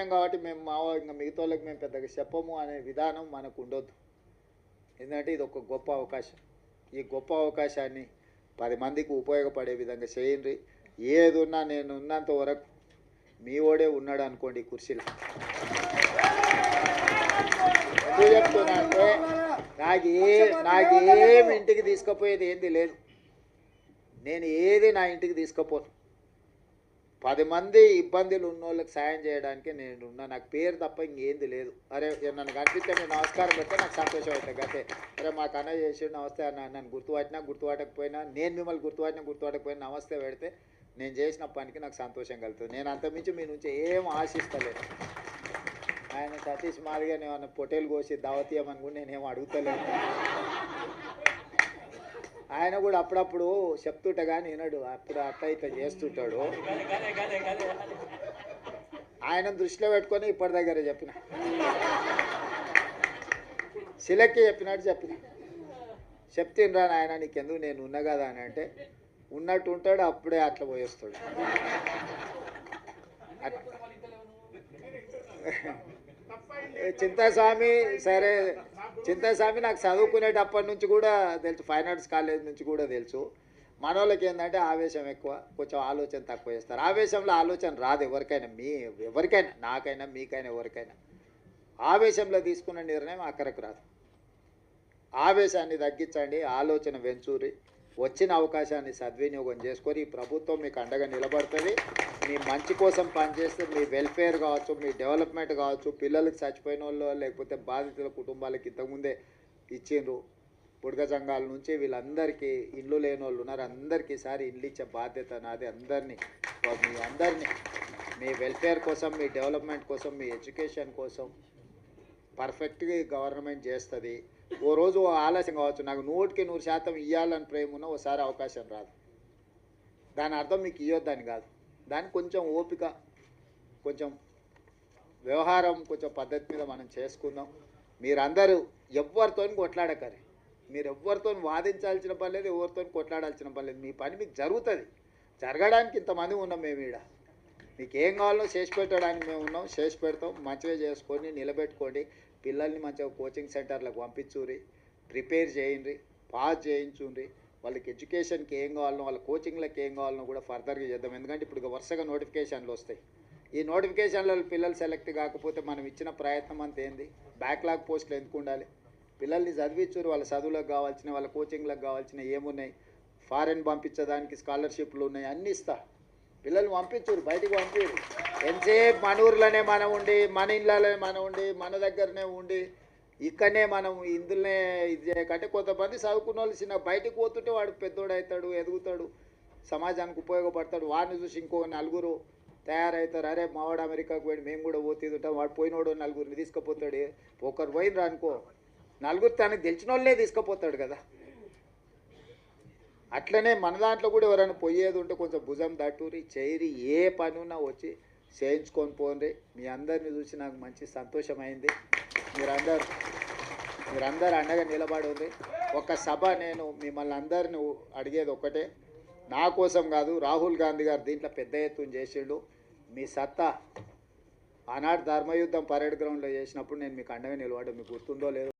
అయిపోయినాం కాబట్టి మేము ఇంకా మిగతా వాళ్ళకి మేము పెద్దగా చెప్పము అనే విధానం మనకు ఉండొద్దు. ఎందుకంటే ఇది ఒక గొప్ప అవకాశం. ఈ గొప్ప అవకాశాన్ని 10 మందికి ఉపయోగపడే విధంగా చేయండి. ఏది ఉన్నా నేను ఉన్నంత వరకు మీ ఓడే ఉన్నాడు అనుకోండి కుర్చీలో. ఎందుకు చెప్తున్నా అంటే నాకేమి ఇంటికి తీసుకుపోయేది ఏంది లేదు. నేను ఏది నా ఇంటికి తీసుకుపోను. 10 మంది ఇబ్బందులు ఉన్న వాళ్ళకి సాయం చేయడానికి నేను ఉన్నా. నాకు పేరు తప్ప ఇంకేంది లేదు. అరే నన్ను కనిపిస్తే నేను నమస్కారం పెడితే నాకు సంతోషం అవుతుంది. అయితే అరే మాకు అన్న చేసి నమస్తే అన్న, నన్ను గుర్తుపట్టకపోయినా నేను మిమ్మల్ని గుర్తుపట్టకపోయినా నమస్తే పెడితే నేను చేసిన పనికి నాకు సంతోషం కలుగుతుంది. నేను అంతమించి మీ నుంచి ఏం ఆశిస్తలేను. ఆయన సతీష్ మాదిగా నేను పొట్టేలు కోసి దావతీయమని కూడా నేనేం అడుగుతలేను. ఆయన కూడా అప్పుడప్పుడు చెప్తుంటా కానీ వినడు. అప్పుడు అట్లా ఇట్లా చేస్తుంటాడు. ఆయన దృష్టిలో పెట్టుకొని ఇప్పటి దగ్గర చెప్పిన శిలక్కి చెప్పినట్టు చెప్తినరా ఆయన నీకెందుకు నేను ఉన్నా కదా అని అంటే ఉన్నట్టు ఉంటాడు. అప్పుడే అట్లా పోయేస్తాడు. చింతాస్వామి సరే, చింతాస్వామి నాకు చదువుకునేటప్పటి నుంచి కూడా తెలుసు, ఫైన్ ఆర్ట్స్ కాలేజ్ నుంచి కూడా తెలుసు. మన వాళ్ళకి ఏంటంటే ఆవేశం ఎక్కువ, కొంచెం ఆలోచన తక్కువ చేస్తారు. ఆవేశంలో ఆలోచన రాదు ఎవరికైనా, ఎవరికైనా, నాకైనా మీకైనా ఎవరికైనా. ఆవేశంలో తీసుకున్న నిర్ణయం అక్కడికి రాదు. ఆవేశాన్ని తగ్గించండి, ఆలోచన వెంచూరి, వచ్చిన అవకాశాన్ని సద్వినియోగం చేసుకొని ఈ ప్రభుత్వం మీకు అండగా నిలబడుతుంది. మీ మంచి కోసం పనిచేస్తే మీ వెల్ఫేర్ కావచ్చు, మీ డెవలప్మెంట్ కావచ్చు, పిల్లలకి చచ్చిపోయిన వాళ్ళు లేకపోతే బాధితుల కుటుంబాలకి ఇంతకుముందే ఇచ్చిండ్రు బుడగ సంఘాల నుంచి వీళ్ళందరికీ ఇల్లు లేని వాళ్ళు ఉన్నారు. అందరికీ ఈసారి ఇల్లు ఇచ్చే బాధ్యత నాది. మీ అందరినీ మీ వెల్ఫేర్ కోసం, మీ డెవలప్మెంట్ కోసం, మీ ఎడ్యుకేషన్ కోసం పర్ఫెక్ట్గా గవర్నమెంట్ చేస్తుంది. ఓ రోజు ఆలస్యం కావచ్చు, నాకు 100% ఇవ్వాలని ప్రేమ ఉన్న ఓసారి అవకాశం రాదు. దాని అర్థం మీకు ఇవ్వద్దని కాదు. దానికి కొంచెం ఓపిక, కొంచెం వ్యవహారం, కొంచెం పద్ధతి మీద మనం చేసుకుందాం. మీరందరూ ఎవరితో కొట్లాడకరి, మీరు ఎవరితో వాదించాల్సిన పని లేదు, ఎవరితో కొట్లాడాల్సిన పని లేదు. మీ పని మీకు జరుగుతుంది. జరగడానికి ఇంతమంది ఉన్నాం మేము ఈడ. మీకు ఏం కావాలో చేసి పెట్టడానికి మేము ఉన్నాం, చేసి పెడతాం. మంచిగా చేసుకొని నిలబెట్టుకోండి. పిల్లల్ని మంచిగా కోచింగ్ సెంటర్లకు పంపించుర్రి, ప్రిపేర్ చేయండి, పాస్ చేయించుండ్రి. వాళ్ళకి ఎడ్యుకేషన్కి ఏం కావాలనో, వాళ్ళ కోచింగ్లకు ఏం కావాలనో కూడా ఫర్దర్గా చేద్దాం. ఎందుకంటే ఇప్పుడు వరుసగా నోటిఫికేషన్లు వస్తాయి. ఈ నోటిఫికేషన్లలో పిల్లలు సెలెక్ట్ కాకపోతే మనం ఇచ్చిన ప్రయత్నం అంత ఏంది? బ్యాక్లాగ్ పోస్టులు ఎందుకు ఉండాలి? పిల్లల్ని చదివించుర్రు. వాళ్ళ చదువులకు కావాల్సిన, వాళ్ళ కోచింగ్లకు కావాల్సిన ఏమున్నాయి, ఫారెన్ పంపించడానికి స్కాలర్షిప్లు ఉన్నాయి, అన్నీ ఇస్తా. పిల్లల్ని పంపించురు, బయటికి పంపిరు. ఎంతసేపు మన ఊర్లోనే మనం ఉండి, మన ఇళ్ళలోనే మనం ఉండి, మన దగ్గరనే ఉండి, ఇక్కడనే మనం ఇందులోనే ఇది చేయకంటే కొంతమంది చదువుకున్న వాళ్ళు చిన్న బయటకు పోతుంటే వాడు పెద్దోడు అవుతాడు, ఎదుగుతాడు, సమాజానికి ఉపయోగపడతాడు. వాడిని చూసి ఇంకో నలుగురు తయారవుతారు. అరే మావాడు అమెరికాకు పోయి మేము కూడా పోతుంటాం, వాడు పోయినోడు నలుగురిని తీసుకుపోతాడు. ఒకరు పోయినరా అనుకో, నలుగురు తనకు తెలిసిన వాళ్ళే తీసుకుపోతాడు కదా. అట్లనే మన దాంట్లో కూడా ఎవరైనా పోయేది ఉంటే కొంచెం భుజం దట్టూరి చేయరి, ఏ పని ఉన్నా వచ్చి చేయించుకొని పోండి. మీ అందరిని చూసి నాకు మంచి సంతోషమైంది. మీరందరూ అండగా నిలబడి. ఒక సభ నేను మిమ్మల్ని అందరిని అడిగేది ఒకటే, నా కోసం కాదు, రాహుల్ గాంధీ గారు దీంట్లో పెద్ద ఎత్తున చేసిండు. మీ సత్తా ఆనాడు ధర్మయుద్ధం పరేడ్ గ్రౌండ్లో చేసినప్పుడు నేను మీకు అండగా నిలబడ్డా, మీకు గుర్తుందో లేదో.